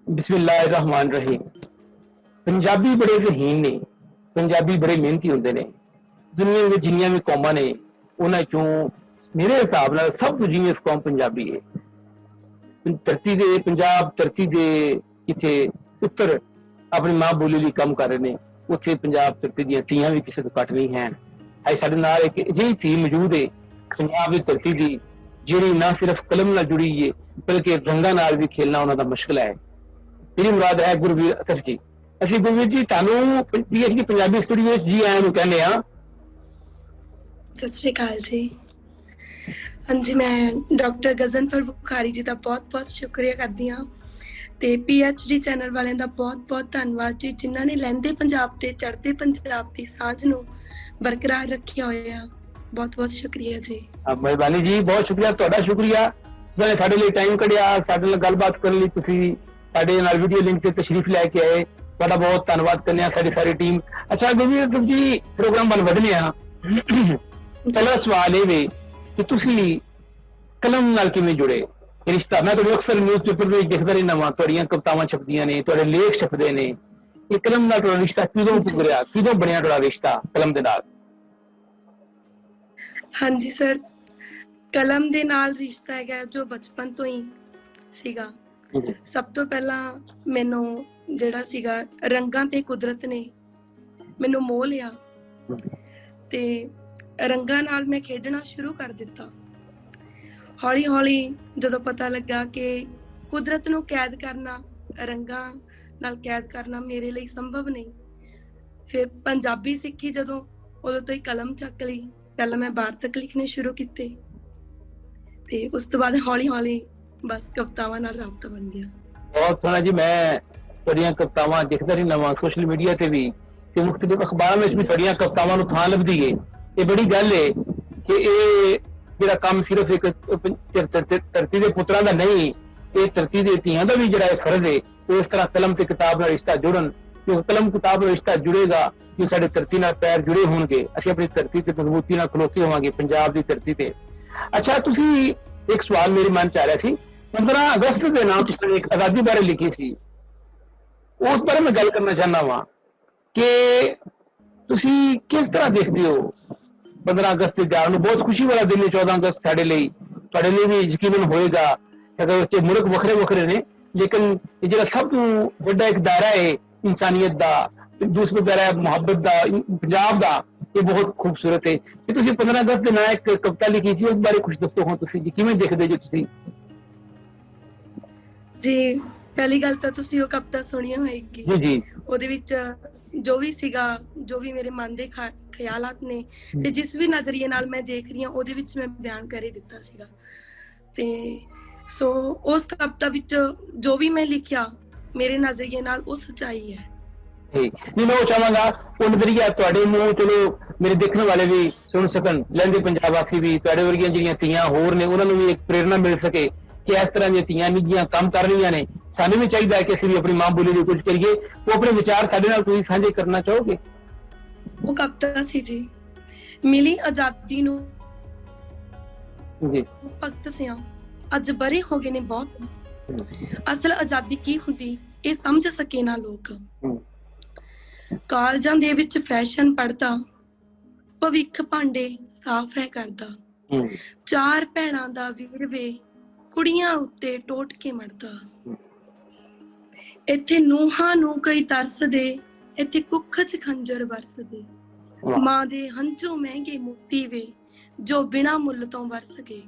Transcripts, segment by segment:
बिस्मिल्लाहिर्रहमानिर्रहीम। पंजाबी बड़े ज़हीन ने, पंजाबी बड़े मेहनती होंदे ने। दुनिया में जिन्नियां भी कौमां ने उन्हां चों मेरे हिसाब नाल सब तो जीनियस कौम पंजाबी है। धरती दे पंजाब धरती दे किथे पुत्तर अपनी मां बोली ਲਈ ਕੰਮ ਕਰ ਰਹੇ ਨੇ, ਉੱਥੇ ਪੰਜਾਬ ਧਰਤੀ ਦੀਆਂ ਧੀਆਂ ਵੀ ਕਿਸੇ ਤੋਂ ਘੱਟ ਨਹੀਂ ਹਨ। ਅੱਜ ਸਾਡੇ ਨਾਲ ਇੱਕ ਅਜਿਹੀ ਧੀ ਮੌਜੂਦ ਹੈ ਪੰਜਾਬ ਦੀ ਧਰਤੀ ਦੀ ਜਿਹੜੀ ਨਾ ਸਿਰਫ ਕਲਮ ਨਾਲ ਜੁੜੀ ਹੈ ਬਲਕਿ ਰੰਗਾਂ ਨਾਲ ਵੀ ਖੇਲਣਾ ਉਹਨਾਂ ਦਾ ਮੁਸ਼ਕਿਲ ਹੈ। मेरी मुराद है गुरवीर अतर जी। असि गुरवीर जी ਤੁਹਾਨੂੰ PhD ਪੰਜਾਬੀ ਸਟੂਡੀਓ ਵਿੱਚ ਜੀ ਆਇਆਂ ਨੂੰ ਕਹਿੰਦੇ ਆ। सत श्री अकाल जी। हाँ जी, मैं डॉक्टर गजनफर बुखारी जी का बहुत बहुत शुक्रिया करती हाँ ते PhD चैनल वाले का बहुत बहुत धन्यवाद जी जिन्हों ने लहंदे पंजाब ते चढ़ते पंजाब की सांझ नूं बरकरार रखिया होया। बहुत बहुत शुक्रिया जी। मेहरबानी जी, बहुत शुक्रिया, तुहाडा शुक्रिया तुसीं साडे लई टाइम कढिया, साडे नाल गलबात करन लई तुसीं साडे नाल वीडियो लिंक ते तशरीफ लैके आए। तुहाडा बहुत धन्नवाद करने आ साडी सारी टीम। अच्छा गुरवीर जी, प्रोग्राम बन वधने आ। पहला सवाल ये वे कि तुसीं कलम नाल किवें जुड़े? रिश्ता मैं तुहानूं अक्सर न्यूज़पेपर विच दिखदा रहिंदा वां, तुहाडीआं कवितावां छपदियां ने, तुहाडे लेख छपदे ने। ये कलम नाल तुहाडा रिश्ता किदों गुजरिया, किदों बनिया तुहाडा रिश्ता कलम दे नाल? हाँ जी सर, कलम दे नाल रिश्ता है जो बचपन तो ही सीगा। सब तो पहला मैनू जिहड़ा सीगा रंगां ते कुदरत ने मैनू मोह लिया ते रंगां नाल मैं खेडना शुरू कर दिता। हौली हौली जदों पता लगा कि कुदरत नूं कैद करना, रंगां नाल कैद करना मेरे लिए संभव नहीं, फिर पंजाबी सीखी जदों उदों तो ही कलम चक ली। पहला मैं वार्तक लिखने शुरू किते ते उस तो बाद हौली हौली बस कवितावां नाल राबता बन गया। बहुत सोहना जी, मैं तुहाडीआं कवितावां दिखदा रहिंदा वां सोशल मीडिया ते भी ते मुख्तलिफ अखबारां विच भी तुहाडीआं कवितावां नूं थां लभदी है। ये बड़ी गल है कि ये ਜਿਹੜਾ ਕੰਮ ਸਿਰਫ ਇੱਕ ਧਰਤੀ ਦੇ ਪੁੱਤਰਾਂ ਦਾ ਨਹੀਂ, ਇਹ ਧਰਤੀ ਦੇ ਧੀਆਂ ਦਾ ਵੀ ਜਿਹੜਾ ਫਰਜ਼ ਹੈ ਉਹ ਇਸ ਤਰ੍ਹਾਂ ਕਲਮ ਤੇ ਕਿਤਾਬ ਨਾਲ ਰਿਸ਼ਤਾ ਜੁੜਨ। ਕਿਉਂਕਿ ਕਲਮ ਕਿਤਾਬ ਨਾਲ ਰਿਸ਼ਤਾ ਜੁੜੇਗਾ ਕਿ ਸਾਡੇ ਧਰਤੀ ਨਾਲ ਪੈਰ ਜੁੜੇ ਹੋਣਗੇ, ਅਸੀਂ ਆਪਣੀ ਧਰਤੀ ਤੇ ਮਜ਼ਬੂਤੀ ਨਾਲ ਖਲੋਕੇ ਹੋਵਾਂਗੇ ਪੰਜਾਬ ਦੀ ਧਰਤੀ ਤੇ। ਅੱਛਾ, ਤੁਸੀਂ ਇੱਕ ਸਵਾਲ ਮੇਰੇ ਮਨ ਚ ਆ ਰਿਹਾ ਸੀ। 15 ਅਗਸਤ ਦੇ ਨਾਮ ਤੁਸੀਂ ਇੱਕ ਆਜ਼ਾਦੀ ਬਾਰੇ ਲਿਖੀ ਸੀ, ਉਸ ਬਾਰੇ ਮੈਂ ਗੱਲ ਕਰਨਾ ਚਾਹੁੰਦਾ ਵਾਂ ਕਿ ਤੁਸੀਂ ਕਿਸ ਤਰ੍ਹਾਂ ਦੇਖਦੇ ਹੋ 15 अगस्त के दिहाड़े नूं? बहुत खुशी वाला दिन है 14 अगस्त साडे लई, तुहाडे लई भी यकीनन होएगा। अगर बच्चे मुल्क वखरे वखरे ने लेकिन जिहड़ा सब तो वड्डा एक दायरा है इंसानियत दा, दूसरा दायरा है मुहब्बत दा, पंजाब दा, ये बहुत खूबसूरत है। कि तुसीं 15 अगस्त दे नां एक कविता लिखी सी, उस बारे कुछ दसो हां तुसीं जी, किवें देखदे जी तुसीं? जी, पहली गल तो तुसीं वो कविता सुनी होएगी जी जी, ਉਹਦੇ ਵਿੱਚ जो भी सीगा, जो भी मेरे मन ਦੇ ਖਿਆਲਾਤ ਨੇ ਤੇ ਜਿਸ ਵੀ ਨਜ਼ਰੀਏ ਨਾਲ ਮੈਂ ਦੇਖ ਰਹੀ ਹਾਂ ਉਹਦੇ ਵਿੱਚ ਮੈਂ ਬਿਆਨ ਕਰ ਹੀ ਦਿੱਤਾ ਸੀਗਾ। ਤੇ ਸੋ ਉਸ ਕਵਿਤਾ ਵਿੱਚ ਜੋ ਵੀ ਮੈਂ ਲਿਖਿਆ ਮੇਰੇ ਨਜ਼ਰੀਏ ਨਾਲ ਉਹ ਸੱਚਾਈ ਹੈ। नहीं मैं चाहवागा वो नजरिया तुहाडे मूंह चलो मेरे देखने वाले भी सुन सकन, लहंदे पंजाब वासी भी, तुहाडे वर्गियां जिहड़ियां धीआं होर ने उन्हां नूं भी एक प्रेरणा मिल सके कि इस तरह दी धीआं निੱਜੀਆਂ काम कर रही ने। सानू भी चाहिए कि ਅਸੀਂ भी अपनी मां बोली ਦੀ कुछ करिए। वो अपने विचार साडे नाल तुसीं साझे करना चाहोगे? ਉਹ ਕਵਿਤਾ ਸੀ ਜੀ, ਮਿਲੀ ਆਜ਼ਾਦੀ ਨੂੰ जी ਭਗਤ ਸਿਆਂ ਅੱਜ ਬਰੇ ਹੋ ਗਏ ਨੇ ਬਹੁਤ। ਅਸਲ ਆਜ਼ਾਦੀ ਕੀ ਹੁੰਦੀ ਇਹ ਸਮਝ ਸਕੇ ਨਾ ਲੋਕ। ਕਾਲਜਾਂ ਦੇ ਵਿੱਚ ਫੈਸ਼ਨ ਪੜਦਾ, ਭਵਿੱਖ ਭਾਂਡੇ ਸਾਫ਼ ਹੈ ਕਰਦਾ। ਚਾਰ ਭੈਣਾਂ ਦਾ ਵੀਰ ਵੇ ਕੁੜੀਆਂ ਉੱਤੇ ਟੋਟ ਕੇ ਮਰਦਾ। ਇੱਥੇ ਨੂੰਹਾਂ ਨੂੰ ਕਈ ਤਰਸਦੇ, ਇੱਥੇ ਕੁੱਖ 'ਚ ਖੰਜਰ ਵਰਸਦੇ। ਮਾਂ ਦੇ ਹੰਝੂ ਮਹਿੰਗੇ ਮੋਤੀ ਵੇ ਜੋ ਬਿਨਾਂ ਮੁੱਲ ਤੋਂ ਵਰਸ ਗਏ।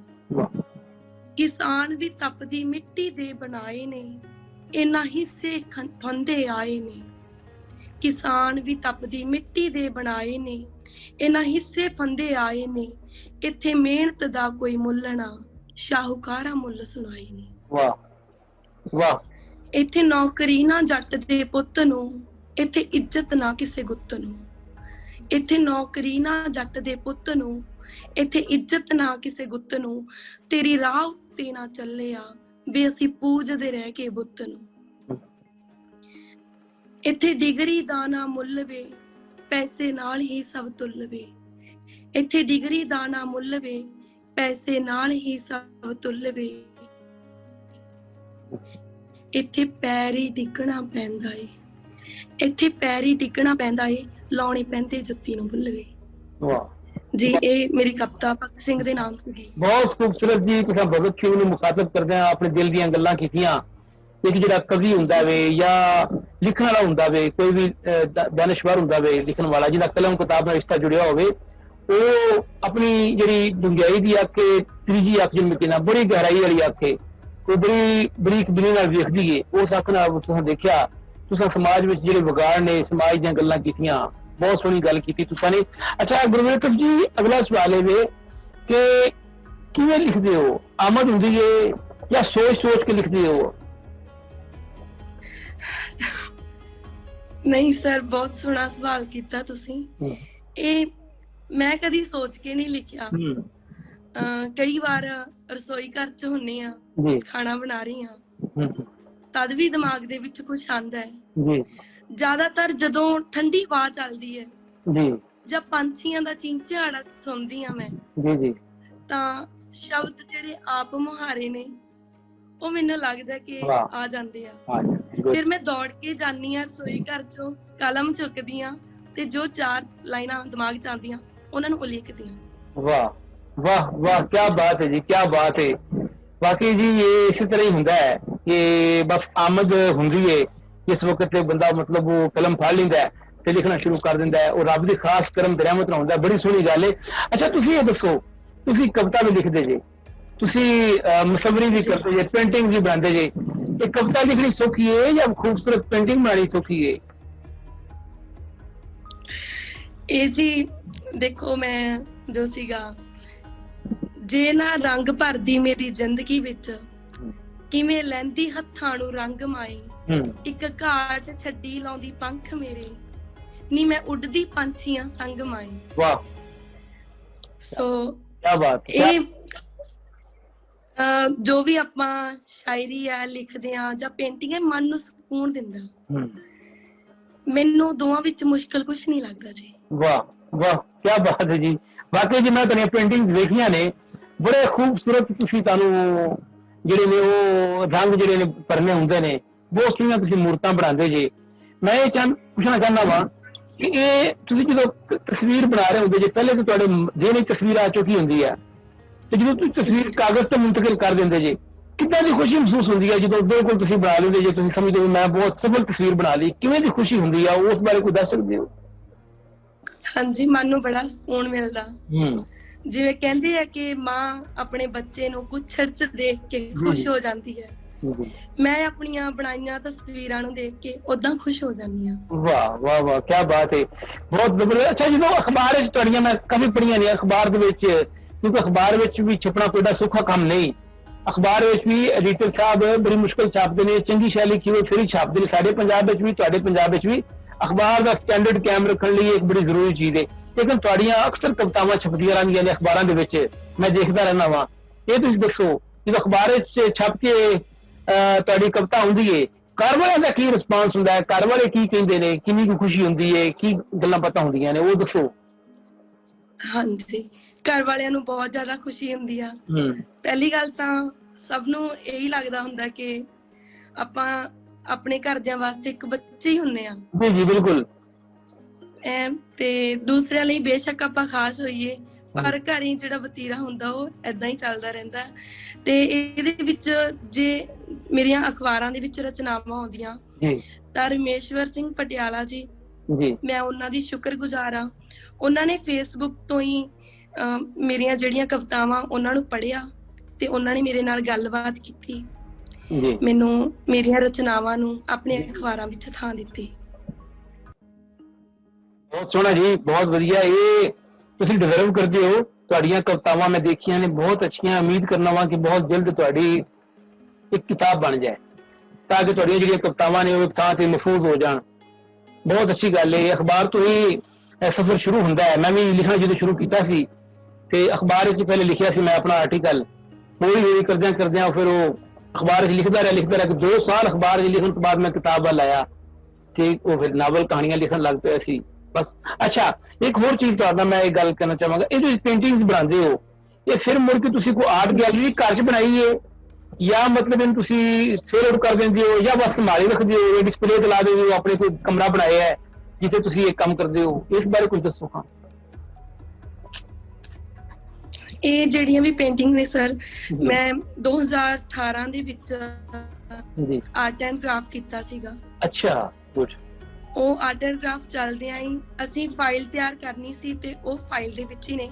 ਕਿਸਾਨ ਵੀ ਤਪਦੀ ਮਿੱਟੀ ਦੇ ਬਣਾਏ ਨੇ, ਇਹਨਾਂ ਹਿੱਸੇ ਫੰਦੇ ਆਏ ਨੇ। ਕਿਸਾਨ ਵੀ ਤਪਦੀ ਮਿੱਟੀ ਦੇ ਬਣਾਏ ਨੇ, ਇਹਨਾਂ ਹਿੱਸੇ ਫੰਦੇ ਆਏ ਨੇ। ਇੱਥੇ ਮਿਹਨਤ ਦਾ ਕੋਈ ਮੁੱਲ ਨਾ, ਸ਼ਾਹੂਕਾਰਾ ਮੁੱਲ ਸੁਣਾਏ ਨੇ। वाह वाह, ਇੱਥੇ ਨੌਕਰੀ ਨਾ ਜੱਟ ਦੇ ਪੁੱਤ ਨੂੰ, ਇੱਥੇ ਇੱਜ਼ਤ ਨਾ ਕਿਸੇ ਗੁੱਤ ਨੂੰ। ਇੱਥੇ ਨੌਕਰੀ ਨਾ ਜੱਟ ਦੇ ਪੁੱਤ ਨੂੰ, ਇੱਥੇ ਇੱਜ਼ਤ ਨਾ ਕਿਸੇ ਗੁੱਤ ਨੂੰ। ਤੇਰੀ ਰਾਹ ਉੱਤੇ ਨਾ ਚੱਲਿਆ ਵੀ ਅਸੀਂ ਪੂਜਦੇ ਰਹਿ ਕੇ ਬੁੱਤ ਨੂੰ। ਇੱਥੇ ਡਿਗਰੀ ਦਾ ਨਾ ਮੁੱਲ ਵੇ, ਪੈਸੇ ਨਾਲ ਹੀ ਸਭ ਤੁੱਲ ਵੇ। ਇੱਥੇ ਡਿਗਰੀ ਦਾ ਨਾ ਮੁੱਲ ਵੇ, ਪੈਸੇ ਨਾਲ ਹੀ ਸਭ ਤੁੱਲ ਵੇ। ਇੱਥੇ ਪੈਰ ਹੀ ਡਿੱਗਣਾ ਪੈਂਦਾ ਏ, ਇੱਥੇ ਪੈਰ ਹੀ ਡਿੱਗਣਾ ਪੈਂਦਾ ਏ, ਲਾਉਣੇ ਪੈਂਦੇ ਜੁੱਤੀ ਨੂੰ ਬੁੱਲਵੇ। ਵਾਹ ਜੀ ਇਹ ਮੇਰੀ ਕਵਿਤਾ ਭਗਤ ਸਿੰਘ ਦੇ ਨਾਮ ਸੀਗੀ। ਬਹੁਤ ਖੂਬਸੂਰਤ ਜੀ। ਤੁਸੀਂ ਭਗਤ ਸਿੰਘ ਨੂੰ ਮੁਖਾਤਬ ਕਰਦੇ ਆ, ਆਪਣੇ ਦਿਲ ਦੀਆਂ ਗੱਲਾਂ ਕੀਤੀਆਂ। ਇੱਕ ਜਿਹੜਾ ਕਵੀ ਹੁੰਦਾ ਵੇ ਜਾਂ ਲਿਖਣ ਵਾਲਾ ਹੁੰਦਾ ਵੇ, ਕੋਈ ਵੀ ਦਾਨਿਸ਼ਵਰ ਹੁੰਦਾ ਵੇ ਲਿਖਣ ਵਾਲਾ, ਜਿਹਦਾ ਕਲਮ ਕਿਤਾਬ ਨਾਲ ਰਿਸ਼ਤਾ ਜੁੜਿਆ ਹੋਵੇ, ਉਹ ਆਪਣੀ ਜਿਹੜੀ ਡੂੰਘਾਈ ਦੀ ਆਖੇ, ਤੀਜੀ ਅੱਖ ਜਿਹਨੂੰ ਕਹਿੰਦਾ, ਬੜੀ ਗਹਿਰਾਈ ਵਾਲੀ ਆਖੇ, ਉਹ ਬੜੀ ਬਰੀਕ ਬਿਨੀ ਨਾਲ ਵੇਖਦੀ ਏ। ਉਸ ਅੱਖ ਨਾਲ ਤੁਸੀਂ ਦੇਖਿਆ, ਤੁਸੀਂ ਸਮਾਜ ਵਿੱਚ ਜਿਹੜੇ ਵਿਗਾੜ ਨੇ, ਸਮਾਜ ਦੀਆਂ ਗੱਲਾਂ ਕੀਤੀਆਂ, ਬਹੁਤ ਸੋਹਣੀ ਗੱਲ ਕੀਤੀ ਤੁਸੀਂ ਨੇ। ਅੱਛਾ ਗੁਰਮੀਤ ਜੀ, ਅਗਲਾ ਸਵਾਲ ਇਹ ਵੇ ਕਿ ਕਿਵੇਂ ਲਿਖਦੇ ਹੋ? ਆਮਦ ਹੁੰਦੀ ਏ ਜਾਂ ਸੋਚ ਕੇ ਲਿਖਦੇ ਹੋ? ਨਹੀਂ ਸਰ, ਬਹੁਤ ਸੋਹਣਾ ਸਵਾਲ ਕੀਤਾ ਤੁਸੀਂ। ਇਹ ਮੈਂ ਕਦੀ ਸੋਚ ਕੇ ਨਹੀਂ ਲਿਖਿਆ। ਕਈ ਵਾਰ ਰਸੋਈ ਘਰ ਚ ਹੁੰਨੇ ਆ, ਖਾਣਾ ਬਣਾ ਰਹੀ ਆ, ਤਦ ਵੀ ਦਿਮਾਗ ਦੇ ਵਿੱਚ ਕੁਝ ਆਉਂਦਾ ਹੈ। ਜ਼ਿਆਦਾਤਰ ਜਦੋਂ ਠੰਡੀ ਹਵਾ ਚੱਲਦੀ ਹੈ ਜਾਂ ਪੰਛੀਆਂ ਦਾ ਚੀਂਚਾੜਾ ਸੁਣਦੀ ਆ ਮੈਂ, ਤਾਂ ਸ਼ਬਦ ਜਿਹੜੇ ਆਪ ਮੁਹਾਰੇ ਨੇ ਉਹ ਮੈਨੂੰ ਲੱਗਦਾ ਕਿ ਆ ਜਾਂਦੇ ਆ। ਫਿਰ ਮੈਂ ਦੌੜ ਕੇ ਜਾਂਦੀ ਆ ਰਸੋਈ ਘਰ ਚੋਂ, ਕਲਮ ਚੁੱਕਦੀ ਆ ਤੇ ਜੋ 4 ਲਾਈਨਾਂ ਦਿਮਾਗ ਚ ਆਉਂਦੀਆਂ ਉਹਨਾਂ ਨੂੰ ਉਲੀਕਦੀ ਆ। ਵਾਹ ਵਾਹ ਵਾਹ, ਕੀ ਬਾਤ ਹੈ ਜੀ, ਕੀ ਬਾਤ ਹੈ। ਵਾਕਈ ਜੀ ਇਹ ਇਸੇ ਤਰ੍ਹਾਂ ਹੀ ਹੁੰਦਾ ਹੈ ਕਿ ਬਸ ਆਮਦ ਹੁੰਦੀ ਹੈ ਜਿਸ ਵਕਤ ਤੇ ਬੰਦਾ ਮਤਲਬ ਉਹ ਕਲਮ ਫੜ ਲੈਂਦਾ ਤੇ ਲਿਖਣਾ ਸ਼ੁਰੂ ਕਰ ਦਿੰਦਾ ਹੈ। ਉਹ ਰੱਬ ਦੀ ਖਾਸ ਕਰਮ ਤੇ ਰਹਿਮਤ ਨਾਲ ਹੁੰਦਾ। ਬੜੀ ਸੋਹਣੀ ਗੱਲ ਹੈ। ਅੱਛਾ ਤੁਸੀਂ ਇਹ ਦੱਸੋ, ਤੁਸੀਂ ਕਵਿਤਾ ਵੀ ਲਿਖਦੇ ਜੇ, ਤੁਸੀਂ ਮੁਸਵਰੀ ਵੀ ਕਰਦੇ ਜੇ, ਪੇਂਟਿੰਗ ਵੀ ਬਣਾਉਂਦੇ ਜੇ, ਇਹ ਕਵਿਤਾ ਲਿਖਣੀ ਸੌਖੀ ਹੈ ਜਾਂ ਖੂਬਸੂਰਤ ਪੇਂਟਿੰਗ ਬਣਾਉਣੀ ਸੌਖੀ ਹੈ? ਇਹ ਜੀ ਦੇਖੋ, ਮੈਂ ਜੋ ਸੀਗਾ, ਜੇ ਨਾ ਰੰਗ ਭਰਦੀ ਮੇਰੀ ਜ਼ਿੰਦਗੀ ਵਿੱਚ, ਕਿਵੇਂ ਲੈਂਦੀ ਹੱਥਾਂ ਨੂੰ ਰੰਗ ਮਾਈ, ਇੱਕ ਘਾਟ ਛੱਡੀ ਲਾਉਂਦੀ ਪੰਖ ਮੇਰੇ, ਨੀ ਮੈਂ ਉੱਡਦੀ ਪੰਛੀਆਂ ਸੰਗ ਮਾਈ। ਵਾਹ, ਸੋ ਕੀ ਬਾਤ। ਇਹ ਜੋ ਵੀ ਆਪਾਂ ਸ਼ਾਇਰੀ ਆ ਲਿਖਦੇ ਆ ਜਾਂ ਪੇਂਟਿੰਗ ਹੈ, ਮਨ ਨੂੰ ਸਕੂਨ ਦਿੰਦਾ। ਮੈਨੂੰ ਦੋਵਾਂ ਵਿੱਚ ਮੁਸ਼ਕਲ ਕੁਝ ਨਹੀਂ ਲੱਗਦਾ ਜੀ। ਵਾਹ ਵਾਹ, ਕੀ ਬਾਤ ਹੈ ਜੀ। ਵਾਕਈ ਜੀ ਮੈਂ ਤੁਹਾਡੀਆਂ ਪੇਂਟਿੰਗ ਵੇਖੀਆਂ ਨੇ, ਬੜੇ ਖੂਬਸੂਰਤ ਤੁਸੀਂ ਤੁਹਾਨੂੰ ਜਿਹੜੇ ਨੇ ਉਹ ਰੰਗ ਜਿਹੜੇ ਨੇ ਭਰਨੇ ਹੁੰਦੇ ਨੇ, ਬਹੁਤ ਸੋਹਣੀਆਂ ਤੁਸੀਂ ਮੂਰਤਾਂ ਬਣਾਉਂਦੇ ਜੇ। ਮੈਂ ਇਹ ਪੁੱਛਣਾ ਚਾਹੁੰਦਾ ਵਾਂ ਕਿ ਇਹ ਤੁਸੀਂ ਜਦੋਂ ਤਸਵੀਰ ਬਣਾ ਰਹੇ ਹੁੰਦੇ ਜੇ, ਪਹਿਲੇ ਤਾਂ ਤੁਹਾਡੇ ਜ਼ਿਹਨ ਵਿੱਚ ਤਸਵੀਰ ਆ ਚੁੱਕੀ ਹੁੰਦੀ ਹੈ, ਤੇ ਜਦੋਂ ਤੁਸੀਂ ਤਸਵੀਰ ਕਾਗਜ਼ ਤੇ ਮੁੰਤਕਿਲ ਕਰ ਦਿੰਦੇ ਜੇ, ਕਿੱਦਾਂ ਦੀ ਖੁਸ਼ੀ ਮਹਿਸੂਸ ਹੁੰਦੀ ਹੈ ਜਦੋਂ ਬਿਲਕੁਲ ਤੁਸੀਂ ਬਣਾ ਲੈਂਦੇ ਜੇ, ਤੁਸੀਂ ਸਮਝਦੇ ਹੋ ਮੈਂ ਬਹੁਤ ਸਫਲ ਤਸਵੀਰ ਬਣਾ ਲਈ, ਕਿਵੇਂ ਦੀ ਖੁਸ਼ੀ ਹੁੰਦੀ ਆ? ਉਸ ਬਾਰੇ ਕੋਈ ਦੱਸ ਸਕਦੇ ਹੋ? ਹਾਂਜੀ, ਮਨ ਨੂੰ ਬੜਾ ਸਕੂਨ ਮਿਲਦਾ। ਜਿਵੇਂ ਕਹਿੰਦੇ ਆ ਕਿ ਮਾਂ ਆਪਣੇ ਬੱਚੇ ਨੂੰ ਕੁੱਛੜ ਚ ਦੇਖ ਕੇ ਖੁਸ਼ ਹੋ ਜਾਂਦੀ ਹੈ, ਮੈਂ ਆਪਣੀਆਂ ਬਣਾਈਆਂ ਤਸਵੀਰਾਂ ਨੂੰ ਦੇਖ ਕੇ ਉਦਾਂ ਖੁਸ਼ ਹੋ ਜਾਂਦੀ ਹਾਂ। ਵਾਹ ਵਾਹ ਵਾਹ, ਕੀ ਬਾਤ ਹੈ, ਬਹੁਤ ਜ਼ਬਰਦਸਤ। ਅੱਛਾ, ਜਦੋਂ ਅਖਬਾਰ ਵਿੱਚ ਤੁਹਾਡੀਆਂ ਮੈਂ ਕਾਫੀ ਪੜ੍ਹੀਆਂ ਨੇ, ਅਖਬਾਰ ਦੇ ਵਿੱਚ, ਕਿਉਂਕਿ ਅਖਬਾਰ ਵਿੱਚ ਵੀ ਛਪਣਾ ਕੋਈ ਸੌਖਾ ਕੰਮ ਨਹੀਂ। ਅਖਬਾਰ ਵਿੱਚ ਵੀ ਐਡੀਟਰ ਸਾਹਿਬ ਬੜੀ ਮੁਸ਼ਕਲ ਛਾਪਦੇ ਨੇ, ਚੰਗੀ ਸ਼ੈਲੀ ਕਿਵੇਂ ਫਿਰ ਹੀ ਛਾਪਦੇ ਨੇ। ਸਾਡੇ ਪੰਜਾਬ ਵਿੱਚ ਵੀ, ਤੁਹਾਡੇ ਪੰਜਾਬ ਵਿੱਚ ਵੀ ਅਖਬਾਰ ਦਾ ਸਟੈਂਡਰਡ ਕਾਇਮ ਰੱਖਣ ਲਈ ਇੱਕ ਬੜੀ ਜ਼ਰੂਰੀ ਚੀਜ਼ ਹੈ। ਲੇਕਿਨ ਤੁਹਾਡੀਆਂ ਅਕਸਰ ਕਵਿਤਾਵਾਂ ਛਪਦੀਆਂ ਰਹਿੰਦੀਆਂ ਨੇ ਅਖਬਾਰਾਂ ਦੇ ਵਿੱਚ, ਮੈਂ ਦੇਖਦਾ ਰਹਿੰਦਾ ਵਾਂ। ਇਹ ਤੁਸੀਂ ਦੱਸੋ, ਜਦੋਂ ਅਖਬਾਰ ਵਿੱਚ ਛਪ ਕੇ ਤੁਹਾਡੀ ਕਵਿਤਾ ਹੁੰਦੀ ਹੈ, ਘਰ ਵਾਲਿਆਂ ਦਾ ਕੀ ਰਿਸਪਾਂਸ ਹੁੰਦਾ ਹੈ? ਘਰ ਵਾਲੇ ਕੀ ਕਹਿੰਦੇ ਨੇ? ਕਿੰਨੀ ਕੁ ਖੁਸ਼ੀ ਹੁੰਦੀ ਹੈ? ਕੀ ਗੱਲਾਂ ਪਤਾ ਹੁੰਦੀਆਂ ਨੇ, ਉਹ ਦੱਸੋ। ਹਾਂਜੀ, ਘਰ ਵਾਲਿਆਂ ਨੂੰ ਬਹੁਤ ਜ਼ਿਆਦਾ ਖੁਸ਼ੀ ਹੁੰਦੀ ਆ। ਪਹਿਲੀ ਗੱਲ ਤਾਂ ਸਭ ਨੂੰ ਇਹੀ ਲੱਗਦਾ ਹੁੰਦਾ ਕਿ ਆਪਾਂ ਆਪਣੇ ਘਰਦਿਆਂ ਵਾਸਤੇ ਇੱਕ ਬੱਚੇ ਹੀ ਹੁੰਨੇ ਆ। ਜੀ ਜੀ, ਬਿਲਕੁਲ। ਤੇ ਦੂਸਰਿਆਂ ਲਈ ਬੇਸ਼ੱਕ ਆਪਾਂ ਖਾਸ ਹੋਈਏ, ਪਰ ਘਰੇ ਜਿਹੜਾ ਵਤੀਰਾ ਹੁੰਦਾ ਉਹ ਏਦਾਂ ਹੀ ਚੱਲਦਾ ਰਹਿੰਦਾ। ਤੇ ਇਹਦੇ ਵਿੱਚ ਜੇ ਮੇਰੀਆਂ ਅਖਬਾਰਾਂ ਦੇ ਵਿੱਚ ਰਚਨਾਵਾਂ ਆਉਂਦੀਆਂ ਤਾਂ ਰਮੇਸ਼ਵਰ ਸਿੰਘ ਪਟਿਆਲਾ ਜੀ, ਮੈਂ ਉਹਨਾਂ ਦੀ ਸ਼ੁਕਰਗੁਜ਼ਾਰ ਆ। ਉਹਨਾਂ ਨੇ ਫੇਸਬੁੱਕ ਤੋਂ ਹੀ ਮੇਰੀਆਂ ਜਿਹੜੀਆਂ ਕਵਿਤਾਵਾਂ ਉਹਨਾਂ ਨੂੰ ਪੜ੍ਹਿਆ ਤੇ ਉਹਨਾਂ ਨੇ ਮੇਰੇ ਨਾਲ ਗੱਲਬਾਤ ਕੀਤੀ, ਮੈਨੂੰ ਮੇਰੀਆਂ ਰਚਨਾਵਾਂ ਨੂੰ ਆਪਣੇ ਅਖਬਾਰਾਂ ਵਿੱਚ ਥਾਂ ਦਿੱਤੀ। ਬਹੁਤ ਸੋਹਣਾ ਜੀ, ਬਹੁਤ ਵਧੀਆ। ਇਹ ਤੁਸੀਂ ਡਿਜ਼ਰਵ ਕਰਦੇ ਹੋ। ਤੁਹਾਡੀਆਂ ਕਵਿਤਾਵਾਂ ਮੈਂ ਦੇਖੀਆਂ ਨੇ, ਬਹੁਤ ਅੱਛੀਆਂ। ਉਮੀਦ ਕਰਨਾ ਵਾਂ ਕਿ ਬਹੁਤ ਜਲਦ ਤੁਹਾਡੀ ਇੱਕ ਕਿਤਾਬ ਬਣ ਜਾਏ, ਤਾਂ ਕਿ ਤੁਹਾਡੀਆਂ ਜਿਹੜੀਆਂ ਕਵਿਤਾਵਾਂ ਨੇ ਉਹ ਇੱਕ ਥਾਂ ਤੇ ਮਹਿਫੂਜ਼ ਹੋ ਜਾਣ। ਬਹੁਤ ਅੱਛੀ ਗੱਲ ਹੈ। ਅਖਬਾਰ ਤੋਂ ਹੀ ਸਫ਼ਰ ਸ਼ੁਰੂ ਹੁੰਦਾ ਹੈ। ਮੈਂ ਵੀ ਲਿਖਣਾ ਜਦੋਂ ਸ਼ੁਰੂ ਕੀਤਾ ਸੀ ਤੇ ਅਖਬਾਰ ਵਿੱਚ ਪਹਿਲੇ ਲਿਖਿਆ ਸੀ ਮੈਂ ਆਪਣਾ ਆਰਟੀਕਲ, ਹੌਲੀ ਕਰਦਿਆਂ ਫਿਰ ਉਹ ਅਖਬਾਰ ਵਿੱਚ ਲਿਖਦਾ ਰਿਹਾ ਕਿ 2 ਸਾਲ ਅਖਬਾਰ ਵਿੱਚ ਲਿਖਣ ਤੋਂ ਬਾਅਦ ਮੈਂ ਕਿਤਾਬ ਵੱਲ ਆਇਆ ਤੇ ਉਹ ਫਿਰ ਨਾਵਲ ਕਹਾਣੀਆਂ ਲਿਖਣ ਲੱਗ ਪਿਆ ਸੀ ਬਸ। ਅੱਛਾ, ਇੱਕ ਹੋਰ ਚੀਜ਼ ਤੁਹਾਡਾ ਮੈਂ ਇਹ ਗੱਲ ਕਰਨਾ ਚਾਹਾਂਗਾ, ਇਹ ਜੋ ਪੇਂਟਿੰਗਸ ਬਣਾਉਂਦੇ ਹੋ, ਇਹ ਫਿਰ ਮੁੜ ਕੇ ਤੁਸੀਂ ਕੋਈ ਆਰਟ ਗੈਲਰੀ ਘਰ 'ਚ ਬਣਾਈ ਹੈ ਜਾਂ ਮਤਲਬ ਇਹਨੂੰ ਤੁਸੀਂ ਸੇਲ ਆਊਟ ਕਰ ਦਿੰਦੇ ਹੋ ਜਾਂ ਬਸ ਸੰਭਾਲੀ ਰੱਖਦੇ ਹੋ ਜਾਂ ਡਿਸਪਲੇ ਤੇ ਲਾ ਦਿੰਦੇ ਹੋ, ਆਪਣੇ ਕੋਈ ਕਮਰਾ ਬਣਾਇਆ ਹੈ ਜਿੱਥੇ ਤੁਸੀਂ ਇਹ ਕੰਮ ਕਰਦੇ ਹੋ? ਇਸ ਬਾਰੇ ਕੁਝ ਦੱਸੋ। ਹਾਂ, ਇਹ ਜਿਹੜੀਆਂ ਵੀ ਪੇਂਟਿੰਗ ਨੇ ਸਰ, ਮੈਂ 2018 ਦੇ ਵਿੱਚ ਜੀ ਆਰਟ ਐਂਡ ਕਰਾਫਟ ਕੀਤਾ ਸੀਗਾ। ਅੱਛਾ, ਗੁੱਡ। ਉਹ ਆਰਟ ਐਂਡ ਕਰਾਫਟ ਚੱਲਦਿਆਂ ਹੀ ਅਸੀਂ ਫਾਈਲ ਤਿਆਰ ਕਰਨੀ ਸੀ ਤੇ ਉਹ ਫਾਈਲ ਦੇ ਵਿੱਚ ਹੀ ਨੇ।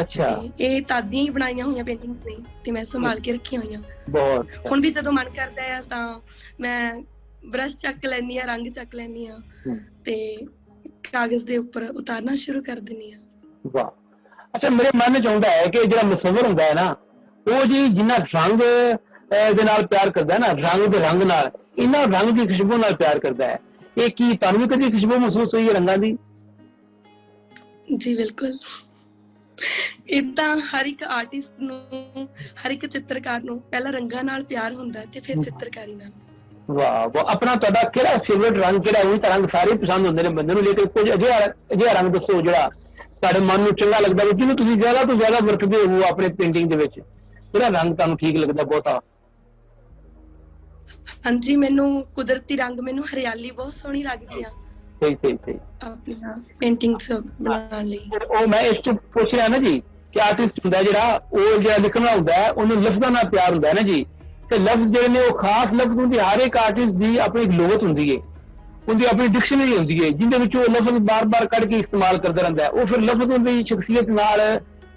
ਅੱਛਾ, ਇਹ ਤਾਦੀਆਂ ਹੀ ਬਣਾਈਆਂ ਹੋਈਆਂ ਪੇਂਟਿੰਗਸ ਨੇ ਤੇ ਮੈਂ ਸੰਭਾਲ ਕੇ ਰੱਖੀਆਂ ਹੋਈਆਂ। ਬਹੁਤ। ਹੁਣ ਵੀ ਜਦੋਂ ਮਨ ਕਰਦਾ ਹੈ ਤਾਂ ਮੈਂ ਬਰਸ਼ ਚੱਕ ਲੈਂਦੀ ਆ, ਰੰਗ ਚੱਕ ਲੈਂਦੀ ਆ ਤੇ ਕਾਗਜ਼ ਦੇ ਉੱਪਰ ਉਤਾਰਨਾ ਸ਼ੁਰੂ ਕਰ ਦਿੰਦੀ ਆ। ਵਾਹ। ਅੱਛਾ, ਮੇਰੇ ਮਨ ਚ ਆਉਂਦਾ ਹੈ ਕਿ ਜਿਹੜਾ ਮੁਸੱਵਰ ਹੁੰਦਾ ਹੈ ਨਾ, ਉਹ ਜੀ ਜਿੰਨਾ ਰੰਗ ਦੇ ਨਾਲ ਪਿਆਰ ਕਰਦਾ ਹੈ ਨਾ, ਰੰਗ ਦੇ ਰੰਗ ਨਾਲ, ਇਹਨਾਂ ਰੰਗ ਦੀ ਖੁਸ਼ਬੂ ਨਾਲ ਪਿਆਰ ਕਰਦਾ ਹੈ। ਇਹ ਕੀ ਤੁਹਾਨੂੰ ਵੀ ਕਦੀ ਖੁਸ਼ਬੂ ਮਹਿਸੂਸ ਹੋਈ ਹੈ ਰੰਗਾਂ ਦੀ? ਜੀ ਬਿਲਕੁਲ। ਇਦਾਂ ਹਰ ਇੱਕ ਆਰਟਿਸਟ ਨੂੰ, ਹਰ ਇੱਕ ਚਿੱਤਰਕਾਰ ਨੂੰ ਪਹਿਲਾਂ ਰੰਗਾਂ ਨਾਲ ਪਿਆਰ ਹੁੰਦਾ ਤੇ ਫਿਰ ਚਿੱਤਰਕਾਰੀ ਨਾਲ। ਵਾਹ ਵਾਹ। ਆਪਣਾ ਤੁਹਾਡਾ ਕਿਹੜਾ ਫੇਵਰਿਟ ਰੰਗ ਕਿਹੜਾ? ਉਹ ਤਾਂ ਰੰਗ ਸਾਰੇ ਪਸੰਦ ਹੁੰਦੇ ਨੇ ਬੰਦੇ ਨੂੰ, ਲੇਕਿਨ ਕੁਝ ਅਜਿਹਾ ਰੰਗ ਦੱਸੋ ਜਿਹੜਾ ਤੁਹਾਡੇ ਮਨ ਨੂੰ ਚੰਗਾ ਲੱਗਦਾ ਹੋਵੇ, ਜਿਹਨੂੰ ਤੁਸੀਂ ਜ਼ਿਆਦਾ ਤੋਂ ਜ਼ਿਆਦਾ ਵਰਤਦੇ ਹੋ ਆਪਣੇ ਪੇਂਟਿੰਗ ਦੇ ਵਿੱਚ? ਕਿਹੜਾ ਰੰਗ ਤੁਹਾਨੂੰ ਠੀਕ ਲੱਗਦਾ ਬਹੁਤਾ? ਹਾਂਜੀ, ਮੈਨੂੰ ਕੁਦਰਤੀ ਰੰਗ, ਮੈਨੂੰ ਹਰਿਆਲੀ ਬਹੁਤ ਸੋਹਣੀ ਲੱਗਦੀ ਆ ਸਹੀ ਸਹੀ ਸਹੀ ਆਪਣੀਆਂ ਪੇਂਟਿੰਗਸ ਬਣਾਉਣ ਲਈ। ਉਹ ਮੈਂ ਇਸ ਤੋਂ ਪੁੱਛ ਰਿਹਾ ਨਾ ਜੀ ਕਿ ਆਰਟਿਸਟ ਹੁੰਦਾ ਜਿਹੜਾ, ਉਹ ਜਿਹੜਾ ਲਿਖਣਾ ਹੁੰਦਾ ਹੈ ਉਹਨੂੰ ਲਫ਼ਜ਼ਾਂ ਨਾਲ ਪਿਆਰ ਹੁੰਦਾ ਹੈ ਨਾ ਜੀ, ਤੇ ਲਫ਼ਜ਼ ਜਿਹੜੇ ਨੇ ਉਹ ਖਾਸ ਲਫ਼ਜ਼ ਹੁੰਦੇ। ਹਰ ਇੱਕ ਆਰਟਿਸਟ ਦੀ ਆਪਣੀ ਇੱਕ ਲੋਗਤ ਹੁੰਦੀ ਹੈ, ਉਹਦੀ ਆਪਣੀ ਡਿਕਸ਼ਨਰੀ ਹੁੰਦੀ ਹੈ ਜਿਹਦੇ ਵਿੱਚ ਉਹ ਲਫ਼ਜ਼ ਬਾਰ-ਬਾਰ ਕੱਢ ਕੇ ਇਸਤੇਮਾਲ ਕਰਦਾ ਰਹਿੰਦਾ ਹੈ। ਉਹ ਫਿਰ ਲਫ਼ਜ਼ ਉਹਦੀ ਸ਼ਖਸੀਅਤ ਨਾਲ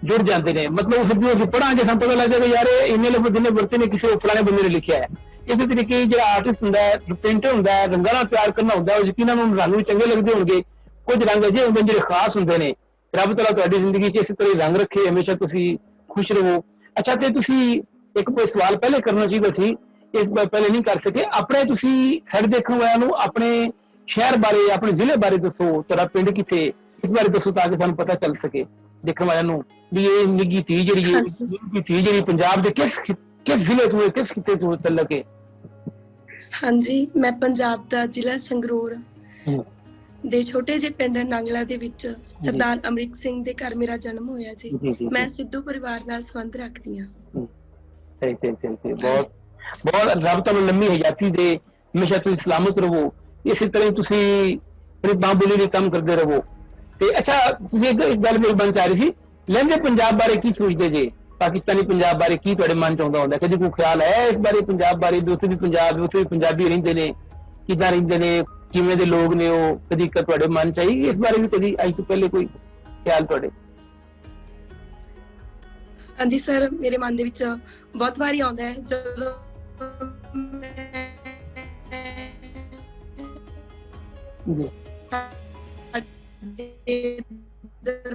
ਜੁੜ ਜਾਂਦੇ ਨੇ। ਮਤਲਬ ਫਿਰ ਜਦੋਂ ਅਸੀਂ ਪੜਾਂਗੇ ਸਾਨੂੰ ਪਤਾ ਲੱਗਦਾ ਕਿ ਯਾਰ ਇਹ ਇੰਨੇ ਲਫ਼ਜ਼ ਜਿਹਨੇ ਵਰਤੇ ਨੇ ਕਿਸੇ ਫਲਾਣੇ ਬੰਦੇ ਨੇ ਲਿਖਿਆ ਹੈ। ਇਸੇ ਤਰੀਕੇ ਜਿਹੜਾ ਆਰਟਿਸਟ ਹੁੰਦਾ ਹੈ, ਪੇਂਟਰ ਹੁੰਦਾ ਹੈ, ਰੰਗਾਂ ਨਾਲ ਪਿਆਰ ਕਰਨਾ ਹੁੰਦਾ, ਉਹ ਯਕੀਨਨ ਉਹਨੂੰ ਰੰਗ ਵੀ ਚੰਗੇ ਲੱਗਦੇ ਹੋਣਗੇ। ਕੁਝ ਰੰਗ ਅਜਿਹੇ ਹੁੰਦੇ ਜਿਹੜੇ ਖਾਸ ਹੁੰਦੇ ਨੇ। ਰੱਬ ਤਾਲਾ ਤੁਹਾਡੀ ਜ਼ਿੰਦਗੀ 'ਚ ਇਸੇ ਤਰ੍ਹਾਂ ਰੰਗ ਰੱਖੇ, ਹਮੇਸ਼ਾ ਤੁਸੀਂ ਖੁਸ਼ ਰਹੋ। ਅੱਛਾ, ਤੇ ਤੁਸੀਂ ਇੱਕ ਕੋਈ ਸਵਾਲ ਪਹਿਲੇ ਕਰਨਾ ਚਾਹੀਦਾ ਸੀ, ਇਸ ਵਾਰ ਪਹਿਲੇ ਨਹੀਂ ਕਰ ਸਕੇ। ਆਪਣੇ ਤੁਸੀਂ ਸਾਡੇ ਦੇਖਣ ਵਾਲਿਆਂ ਨੂੰ ਆਪਣੇ ਸ਼ਹਿਰ ਬਾਰੇ, ਆਪਣੇ ਜ਼ਿਲ੍ਹੇ ਬਾਰੇ ਦੱਸੋ, ਤੁਹਾਡਾ ਪਿੰਡ ਕਿੱਥੇ, ਇਸ ਬਾਰੇ ਦੱਸੋ ਤਾਂ ਕਿ ਸਾਨੂੰ ਪਤਾ ਚੱਲ ਸਕੇ ਦੇਖਣ ਵਾਲਿਆਂ ਨੂੰ ਵੀ ਇਹ ਨਿੱਗੀ ਧੀ ਜਿਹੜੀ ਹੈ, ਨਿੱਗੀ ਧੀ ਜਿਹੜੀ ਪੰਜਾਬ ਦੇ ਕਿਸ ਜ਼ਿਲ੍ਹੇ ਤੋਂ, ਕਿਸ ਖਿੱਤੇ ਤੋਂ ਤਲਕ ਹੈ? ਹਾਂਜੀ, ਮੈਂ ਪੰਜਾਬ ਦਾ ਜ਼ਿਲ੍ਹਾ ਸੰਗਰੂਰ ਦੇ ਛੋਟੇ ਜਿਹੇ ਪਿੰਡ ਨਾਂਗਲਾ ਦੇ ਵਿੱਚ ਸਰਦਾਰ ਅਮਰੀਕ ਸਿੰਘ ਦੇ ਘਰ ਮੇਰਾ ਜਨਮ ਹੋਇਆ ਜੀ। ਮੈਂ ਸਿੱਧੂ ਪਰਿਵਾਰ ਨਾਲ ਸੰਬੰਧ ਰੱਖਦੀ ਹਾਂ। ਸਹੀ ਸਹੀ ਸਹੀ। ਬਹੁਤ ਬਹੁਤ ਰੱਬ ਤੁਹਾਨੂੰ ਲੰਮੀ ਹਯਾਤੀ ਦੇ, ਹਮੇਸ਼ਾ ਤੁਸੀਂ ਸਲਾਮਤ ਰਹੋ, ਇਸੇ ਤਰ੍ਹਾਂ ਤੁਸੀਂ ਆਪਣੀ ਮਾਂ ਬੋਲੀ ਲਈ ਕੰਮ ਕਰਦੇ ਰਹੋ। ਤੇ ਅੱਛਾ, ਤੁਸੀਂ ਇੱਕ ਗੱਲ ਮੇਰੇ ਮਨ ਚ ਆ ਰਹੀ ਸੀ, ਲਹਿੰਦੇ ਪੰਜਾਬ ਬਾਰੇ ਕੀ ਸੋਚਦੇ ਜੇ? ਪਾਕਿਸਤਾਨੀ ਪੰਜਾਬ ਬਾਰੇ ਕੀ ਤੁਹਾਡੇ ਮਨ ਚ ਆਉਂਦਾ ਹੁੰਦਾ? ਕਦੇ ਕੋਈ ਖਿਆਲ ਹੈ ਇਸ ਬਾਰੇ, ਪੰਜਾਬ ਬਾਰੇ ਵੀ? ਉੱਥੇ ਵੀ ਪੰਜਾਬੀ ਰਹਿੰਦੇ ਨੇ, ਕਿੱਦਾਂ ਰਹਿੰਦੇ ਨੇ, ਕਿਵੇਂ ਦੇ ਲੋਕ ਨੇ ਉਹ? ਕਦੀ ਤੁਹਾਡੇ ਮਨ ਚ ਆਈ ਇਸ ਬਾਰੇ ਵੀ ਕਦੀ, ਅੱਜ ਤੋਂ ਪਹਿਲੇ ਕੋਈ ਖਿਆਲ ਤੁਹਾਡੇ? ਹਾਂਜੀ ਸਰ, ਮੇਰੇ ਮਨ ਦੇ ਵਿੱਚ ਬਹੁਤ ਵਾਰੀ ਆਉਂਦਾ ਹੈ ਜਦੋਂ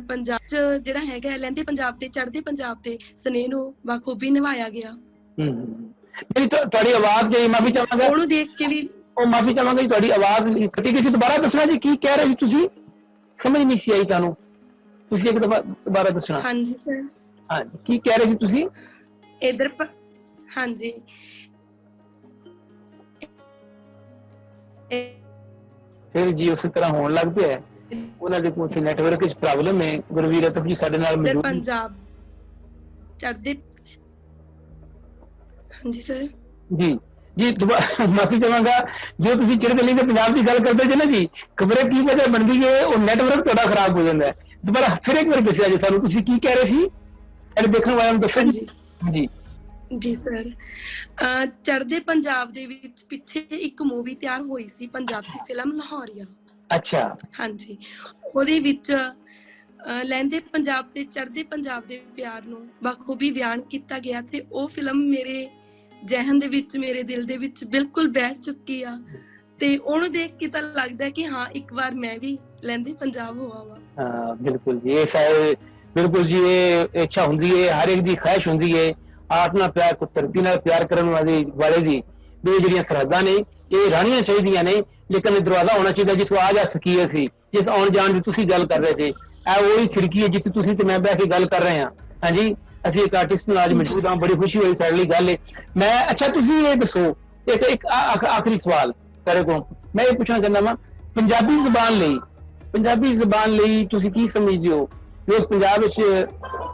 ਪੰਜਾਬ ਚ ਜਿਹੜਾ ਹੈਗਾ ਲਹਿੰਦੇ ਪੰਜਾਬ ਤੇ ਚੜ੍ਹਦੇ ਪੰਜਾਬ ਤੇ ਸਨੇਹ ਨੂੰ ਬਾਖੂਬੀ ਨਿਭਾਇਆ ਗਿਆ। ਤੁਹਾਡੀ ਆਵਾਜ਼ ਗਈ, ਮਾਫੀ ਚਾਹਾਂਗਾ ਉਹਨੂੰ ਦੇਖ ਕੇ ਵੀ। ਉਹ ਮਾਫੀ ਚਾਹਾਂਗਾ ਜੀ, ਤੁਹਾਡੀ ਆਵਾਜ਼ ਕੱਟੀ ਗਈ ਸੀ। ਦੁਬਾਰਾ ਦੱਸਣਾ ਜੀ, ਕੀ ਕਹਿ ਰਹੇ ਸੀ ਤੁਸੀਂ? ਸਮਝ ਨਹੀਂ ਸੀ ਆਈ ਤੁਹਾਨੂੰ, ਤੁਸੀਂ ਇੱਕ ਦਫਾ ਦੁਬਾਰਾ ਦੱਸਣਾ। ਹਾਂਜੀ ਸਰ। ਹਾਂਜੀ, ਕੀ ਕਹਿ ਰਹੇ ਸੀ ਤੁਸੀਂ? ਇਧਰ ਹਾਂਜੀ, ਫਿਰ ਜੀ ਉਸੇ ਤਰ੍ਹਾਂ ਹੋਣ ਲੱਗ ਪਿਆ। ਉਹਨਾਂ ਦੇ ਕੋਲ ਨੈਟਵਰਕ ਵਿੱਚ ਪ੍ਰੋਬਲਮ ਹੈ। ਗੁਰਵੀਰ ਅਤਕ ਜੀ ਸਾਡੇ ਨਾਲ ਮੌਜੂਦ ਪੰਜਾਬ ਚੜ੍ਹਦੇ। ਹਾਂਜੀ ਸਰ ਜੀ ਜੀ, ਮਾਫੀ ਚਾਹਾਂਗਾ, ਜੋ ਤੁਸੀਂ ਚੜ੍ਹਦੇ ਲਈ ਪੰਜਾਬ ਦੀ ਗੱਲ ਕਰਦੇ ਜੇ ਨਾ ਜੀ, ਖਬਰੇ ਕੀ ਵਜ੍ਹਾ ਬਣਦੀ ਹੈ, ਉਹ ਨੈਟਵਰਕ ਤੁਹਾਡਾ ਖਰਾਬ ਹੋ ਜਾਂਦਾ ਹੈ। ਦੁਬਾਰਾ ਫਿਰ ਇੱਕ ਵਾਰ ਦੱਸਿਆ ਜੀ ਸਾਨੂੰ, ਤੁਸੀਂ ਕੀ ਕਹਿ ਰਹੇ ਸੀ? ਸਾਡੇ ਦੇਖਣ ਵਾਲਿਆਂ ਨੂੰ ਦੱਸੋ ਜੀ। ਜੀ ਜੀ ਸਰ, ਚੜ੍ਹਦੇ ਪੰਜਾਬ ਦੇ ਵਿੱਚ ਪਿੱਛੇ ਇੱਕ ਮੂਵੀ ਤਿਆਰ ਹੋਈ ਸੀ, ਪੰਜਾਬੀ ਫਿਲਮ ਲਾਹੌਰੀਆ। ਅੱਛਾ। ਹਾਂਜੀ, ਉਹਦੇ ਵਿੱਚ ਲਹਿੰਦੇ ਪੰਜਾਬ ਤੇ ਚੜ੍ਹਦੇ ਪੰਜਾਬ ਦੇ ਪਿਆਰ ਨੂੰ ਬਾਖੂਬੀ ਬਿਆਨ ਕੀਤਾ ਗਿਆ ਤੇ ਉਹ ਫਿਲਮ ਮੇਰੇ ਜ਼ਿਹਨ ਦੇ ਵਿੱਚ, ਮੇਰੇ ਦਿਲ ਦੇ ਵਿੱਚ ਬਿਲਕੁਲ ਬੈਠ ਚੁੱਕੀ ਆ ਤੇ ਉਹਨੂੰ ਦੇਖ ਕੇ ਤਾਂ ਲੱਗਦਾ ਕਿ ਹਾਂ, ਇੱਕ ਵਾਰ ਮੈਂ ਵੀ ਲਹਿੰਦੇ ਪੰਜਾਬ ਹੋਵਾਂ। ਹਾਂ ਬਿਲਕੁਲ ਜੀ, ਇਹ ਬਿਲਕੁਲ ਜੀ, ਇਹ ਇੱਛਾ ਹੁੰਦੀ ਹੈ, ਹਰ ਇੱਕ ਦੀ ਖਾਹਿਸ਼ ਹੁੰਦੀ ਹੈ। ਆਪ ਨਾਲ ਪਿਆਰ, ਧਰਤੀ ਨਾਲ ਪਿਆਰ ਕਰਨ ਵਾਲੇ ਦੀ ਵੀ ਜਿਹੜੀਆਂ ਸਰਹੱਦਾਂ ਨੇ ਇਹ ਰਹਿਣੀਆਂ ਚਾਹੀਦੀਆਂ ਨੇ, ਲੇਕਿਨ ਦਰਵਾਜ਼ਾ ਹੋਣਾ ਚਾਹੀਦਾ ਜਿੱਥੋਂ ਆ ਜਾ ਸਕੀਏ ਅਸੀਂ। ਜਿਸ ਆਉਣ ਜਾਣ ਦੀ ਤੁਸੀਂ ਗੱਲ ਕਰ ਰਹੇ ਸੀ, ਇਹ ਉਹੀ ਖਿੜਕੀ ਹੈ ਜਿੱਥੇ ਤੁਸੀਂ ਤੇ ਮੈਂ ਬਹਿ ਕੇ ਗੱਲ ਕਰ ਰਹੇ ਹਾਂ। ਹਾਂਜੀ, ਅਸੀਂ ਇੱਕ ਆਰਟਿਸਟ ਨਾਲ ਅੱਜ ਮੌਜੂਦ ਹਾਂ, ਬੜੀ ਖੁਸ਼ੀ ਹੋਈ ਸਾਡੇ ਲਈ ਗੱਲ ਹੈ। ਮੈਂ ਅੱਛਾ, ਤੁਸੀਂ ਇਹ ਦੱਸੋ, ਇੱਕ ਆਖਰੀ ਸਵਾਲ ਤੁਹਾਡੇ ਕੋਲ ਮੈਂ ਇਹ ਪੁੱਛਣਾ ਚਾਹੁੰਦਾ ਵਾਂ, ਪੰਜਾਬੀ ਜ਼ਬਾਨ ਲਈ ਤੁਸੀਂ ਕੀ ਸਮਝਦੇ ਹੋ? ਉਸ ਪੰਜਾਬ ਵਿੱਚ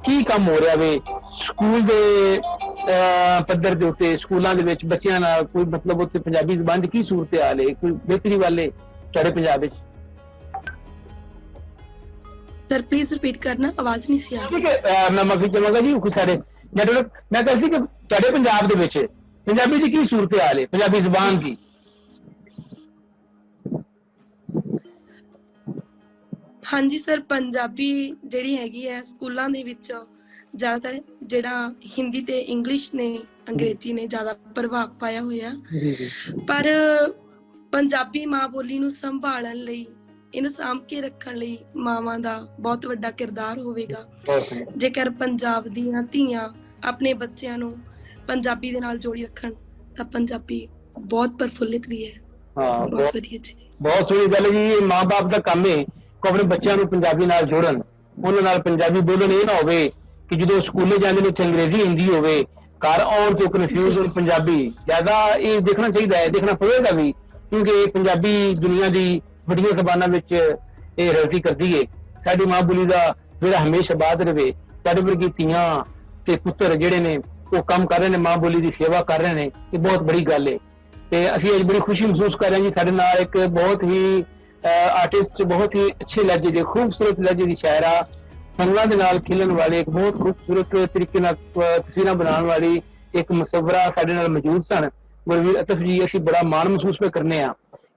ਕੀ ਕੰਮ ਹੋ ਰਿਹਾ ਵੇ ਸਕੂਲ ਦੇ ਪੱਧਰ ਦੇ ਉੱਤੇ, ਸਕੂਲਾਂ ਦੇ ਵਿੱਚ ਬੱਚਿਆਂ ਨਾਲ ਕੋਈ ਮਤਲਬ ਉੱਥੇ ਪੰਜਾਬੀ ਜ਼ੁਬਾਨ ਦੀ ਕੀ ਸੂਰਤ ਹਾਲ ਹੈ, ਕੋਈ ਬਿਹਤਰੀ ਵਾਲੇ ਤੁਹਾਡੇ ਪੰਜਾਬ ਵਿੱਚ? सर प्लीज रिपीट करना, आवाज नहीं सी आ रही। ठीक है, मैं माफी चाहांगा जी कुछ सारे नेटवर्क। मैं कहती कि ਤੁਹਾਡੇ ਪੰਜਾਬ ਦੇ ਵਿੱਚ ਪੰਜਾਬੀ ਦੀ ਕੀ ਸੂਰਤ ਹਾਲ ਹੈ, ਪੰਜਾਬੀ ਜ਼ੁਬਾਨ ਦੀ? ਹਾਂਜੀ ਸਰ, ਪੰਜਾਬੀ ਜਿਹੜੀ ਹੈਗੀ ਹੈ ਸਕੂਲਾਂ ਦੇ ਵਿੱਚ ਜ਼ਿਆਦਾਤਰ ਜਿਹੜਾ ਹਿੰਦੀ ਤੇ ਇੰਗਲਿਸ਼ ਨੇ, ਅੰਗਰੇਜ਼ੀ ਨੇ ਜ਼ਿਆਦਾ ਪ੍ਰਭਾਵ ਪਾਇਆ ਹੋਇਆ। ਜੀ ਜੀ। ਪਰ ਪੰਜਾਬੀ ਮਾਂ ਬੋਲੀ ਨੂੰ ਸੰਭਾਲਣ ਲਈ, ਇਹਨੂੰ ਸਾਂਭ ਕੇ ਰੱਖਣ ਲਈ ਮਾਵਾਂ ਦਾ ਬਹੁਤ ਵੱਡਾ ਕਿਰਦਾਰ ਹੋਵੇਗਾ। ਜੇਕਰ ਪੰਜਾਬ ਦੀਆਂ ਧੀਆਂ ਆਪਣੇ ਬੱਚਿਆਂ ਨੂੰ ਪੰਜਾਬੀ ਦੇ ਨਾਲ ਜੋੜੀ ਰੱਖਣ ਤਾਂ ਪੰਜਾਬੀ ਬਹੁਤ ਪ੍ਰਫੁੱਲਿਤ ਵੀ ਹੈ। ਹਾਂ, ਬਹੁਤ ਵਧੀਆ ਜੀ, ਬਹੁਤ ਸੋਹਣੀ ਗੱਲ ਹੈ ਜੀ। ਇਹ ਮਾਂ-ਬਾਪ ਦਾ ਕੰਮ ਹੈ ਕਿ ਆਪਣੇ ਬੱਚਿਆਂ ਨੂੰ ਪੰਜਾਬੀ ਨਾਲ ਜੋੜਨ, ਉਹਨਾਂ ਨਾਲ ਪੰਜਾਬੀ ਬੋਲਣ। ਇਹ ਨਾ ਹੋਵੇ ਕਿ ਜਦੋਂ ਸਕੂਲੇ ਜਾਂਦੇ ਨੇ ਉੱਥੇ ਅੰਗਰੇਜ਼ੀ ਹਿੰਦੀ ਹੋਵੇ, ਘਰ ਆਉਣ ਤੋਂ ਕਨਫਿਊਜ਼ ਹੋਣ ਪੰਜਾਬੀ। ਜ਼ਿਆਦਾ ਇਹ ਦੇਖਣਾ ਚਾਹੀਦਾ ਹੈ, ਦੇਖਣਾ ਪਵੇਗਾ ਵੀ, ਕਿਉਂਕਿ ਪੰਜਾਬੀ ਦੁਨੀਆ ਦੀ ਵੱਡੀਆਂ ਜ਼ਬਾਨਾਂ ਵਿੱਚ ਇਹ ਰਲਦੀ ਕਰਦੀ ਏ। ਸਾਡੀ ਮਾਂ ਬੋਲੀ ਦਾ ਜਿਹੜਾ ਹਮੇਸ਼ਾ ਆਬਾਦ ਰਵੇ। ਸਾਡੇ ਵਰਗੀ ਧੀਆਂ ਤੇ ਪੁੱਤਰ ਜਿਹੜੇ ਨੇ ਉਹ ਕੰਮ ਕਰ ਰਹੇ ਨੇ, ਮਾਂ ਬੋਲੀ ਦੀ ਸੇਵਾ ਕਰ ਰਹੇ ਨੇ, ਇਹ ਬਹੁਤ ਬੜੀ ਗੱਲ ਏ। ਤੇ ਅਸੀਂ ਅੱਜ ਬੜੀ ਖੁਸ਼ੀ ਮਹਿਸੂਸ ਕਰ ਰਹੇ ਹਾਂ ਜੀ, ਸਾਡੇ ਨਾਲ ਇੱਕ ਬਹੁਤ ਹੀ ਆਰਟਿਸਟ, ਬਹੁਤ ਹੀ ਅੱਛੇ ਲਹਿਜੇ ਦੇ, ਖੂਬਸੂਰਤ ਲਹਿਜੇ ਦੀ ਸ਼ਾਇਰਾ, ਰੰਗਾਂ ਦੇ ਨਾਲ ਖੇਲਣ ਵਾਲੇ, ਇੱਕ ਬਹੁਤ ਖੂਬਸੂਰਤ ਤਰੀਕੇ ਨਾਲ ਤਸਵੀਰਾਂ ਬਣਾਉਣ ਵਾਲੀ ਇੱਕ ਮੁਸੱਵਰਾ ਸਾਡੇ ਨਾਲ ਮੌਜੂਦ ਸਨ, ਗੁਰਵੀਰ ਅਤਫ ਜੀ। ਅਸੀਂ ਬੜਾ ਮਾਣ ਮਹਿਸੂਸ ਕਰਨੇ ਆ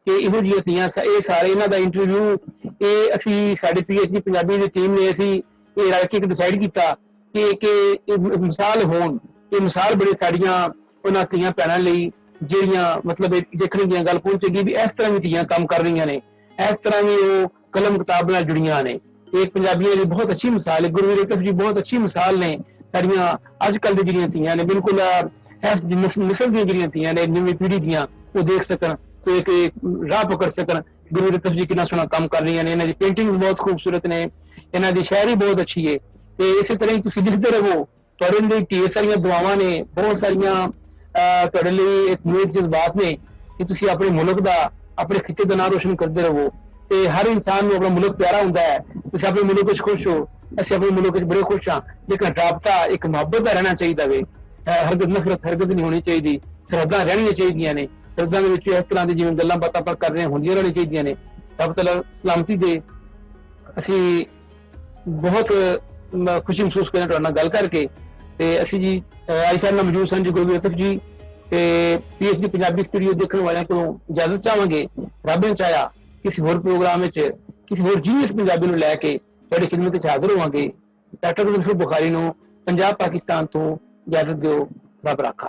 ਕਿ ਇਹੋ ਜਿਹੀਆਂ ਧੀਆਂ, ਇਹ ਸਾਰੇ ਇਹਨਾਂ ਦਾ ਇੰਟਰਵਿਊ ਇਹ ਅਸੀਂ ਸਾਡੇ PhD ਪੰਜਾਬੀ ਦੀ ਟੀਮ ਨੇ ਅਸੀਂ ਇਹ ਰਲ ਕੇ ਡਿਸਾਈਡ ਕੀਤਾ ਕਿ ਮਿਸਾਲ ਹੋਣ, ਇਹ ਮਿਸਾਲ ਬੜੇ ਸਾਡੀਆਂ ਉਹਨਾਂ ਧੀਆਂ ਭੈਣਾਂ ਲਈ ਜਿਹੜੀਆਂ ਮਤਲਬ ਦੇਖਣ ਦੀਆਂ ਗੱਲ ਪਹੁੰਚੇਗੀ ਵੀ ਇਸ ਤਰ੍ਹਾਂ ਵੀ ਧੀਆਂ ਕੰਮ ਕਰ ਰਹੀਆਂ ਨੇ, ਇਸ ਤਰ੍ਹਾਂ ਵੀ ਉਹ ਕਲਮ ਕਿਤਾਬ ਨਾਲ ਜੁੜੀਆਂ ਨੇ। ਇਹ ਪੰਜਾਬੀਆਂ ਦੀ ਬਹੁਤ ਅੱਛੀ ਮਿਸਾਲ ਹੈ। ਗੁਰਵੀਰ ਅਤਫ ਜੀ ਬਹੁਤ ਅੱਛੀ ਮਿਸਾਲ ਨੇ ਸਾਡੀਆਂ ਅੱਜ ਕੱਲ੍ਹ ਦੀ ਜਿਹੜੀਆਂ ਧੀਆਂ ਨੇ, ਬਿਲਕੁਲ ਇਸ ਨਸਲ ਦੀਆਂ ਜਿਹੜੀਆਂ ਧੀਆਂ ਨੇ, ਨਵੀਂ ਪੀੜ੍ਹੀ ਦੀਆਂ, ਉਹ ਦੇਖ ਸਕਣ ਤੇ ਇੱਕ ਰਾਹ ਪਕੜ ਸਕਣ। ਗੁਰਵੀਰ ਅਤਫ ਜੀ ਕਿੰਨਾ ਸੋਹਣਾ ਕੰਮ ਕਰ ਰਹੀਆਂ ਨੇ, ਇਹਨਾਂ ਦੀ ਪੇਂਟਿੰਗਸ ਬਹੁਤ ਖੂਬਸੂਰਤ ਨੇ, ਇਹਨਾਂ ਦੀ ਸ਼ਾਇਰੀ ਬਹੁਤ ਅੱਛੀ ਹੈ। ਤੇ ਇਸੇ ਤਰ੍ਹਾਂ ਹੀ ਤੁਸੀਂ ਲਿਖਦੇ ਰਹੋ। ਤੁਹਾਡੇ ਲਈ ਢੇਰ ਸਾਰੀਆਂ ਦੁਆਵਾਂ ਨੇ, ਬਹੁਤ ਸਾਰੀਆਂ ਤੁਹਾਡੇ ਲਈ ਇੱਕ ਨੇਕ ਜਜ਼ਬਾਤ ਨੇ ਕਿ ਤੁਸੀਂ ਆਪਣੇ ਮੁਲਕ ਦਾ, ਆਪਣੇ ਖਿੱਤੇ ਦਾ ਨਾਂ ਰੋਸ਼ਨ ਕਰਦੇ ਰਹੋ। ਤੇ ਹਰ ਇਨਸਾਨ ਨੂੰ ਆਪਣਾ ਮੁਲਕ ਪਿਆਰਾ ਹੁੰਦਾ ਹੈ। ਤੁਸੀਂ ਆਪਣੇ ਮੁਲਕ ਵਿੱਚ ਖੁਸ਼ ਹੋ, ਅਸੀਂ ਆਪਣੇ ਮੁਲਕ ਵਿੱਚ ਬੜੇ ਖੁਸ਼ ਹਾਂ। ਲੇਕਿਨ ਰਾਬਤਾ ਇੱਕ ਮੁਹੱਬਤ ਦਾ ਰਹਿਣਾ ਚਾਹੀਦਾ ਵੇ, ਹਰਗਜ਼ ਨਫ਼ਰਤ ਹਰਗਜ਼ ਨਹੀਂ ਹੋਣੀ ਚਾਹੀਦੀ। ਸਰਹੱਦਾਂ ਰਹਿਣੀਆਂ ਚਾਹੀਦੀਆਂ ਨੇ, ਸਰਹੱਦਾਂ ਦੇ ਵਿੱਚ ਇਸ ਤਰ੍ਹਾਂ ਦੀ ਜਿਵੇਂ ਗੱਲਾਂ ਬਾਤਾਂ ਆਪਾਂ ਕਰ ਰਹੇ ਹਾਂ ਹੁੰਦੀਆਂ ਰਹਿਣੀਆਂ ਚਾਹੀਦੀਆਂ ਨੇ। ਰੱਬ ਤਆਲਾ ਸਲਾਮਤੀ ਦੇ। ਅਸੀਂ ਬਹੁਤ ਖੁਸ਼ੀ ਮਹਿਸੂਸ ਕਰਦੇ ਤੁਹਾਡੇ ਨਾਲ ਗੱਲ ਕਰਕੇ। ਤੇ ਅਸੀਂ ਜੀ ਅੱਜ ਸਾਡੇ ਨਾਲ ਮੌਜੂਦ ਸਨ ਜੀ ਗੁਰਵੀਰ ਅਤਫ ਜੀ, ਤੇ PhD ਪੰਜਾਬੀ ਸਟੂਡੀਓ ਦੇਖਣ ਵਾਲਿਆਂ ਕੋਲੋਂ ਇਜਾਜ਼ਤ ਚਾਹਾਂਗੇ। ਰੱਬ ਨੇ ਚਾਹਿਆ ਕਿਸੇ ਹੋਰ ਪ੍ਰੋਗਰਾਮ ਵਿੱਚ ਕਿਸੇ ਹੋਰ ਜੀਨੀਅਸ ਪੰਜਾਬੀ ਨੂੰ ਲੈ ਕੇ ਤੁਹਾਡੀ ਖਿਦਮਤ ਵਿੱਚ ਹਾਜ਼ਰ ਹੋਵਾਂਗੇ। ਡਾਕਟਰ ਗੁਲਫਰ ਬੁਖਾਰੀ ਨੂੰ ਪੰਜਾਬ ਪਾਕਿਸਤਾਨ ਤੋਂ ਇਜਾਜ਼ਤ ਦਿਓ। ਰੱਬ ਰਾਖਾ।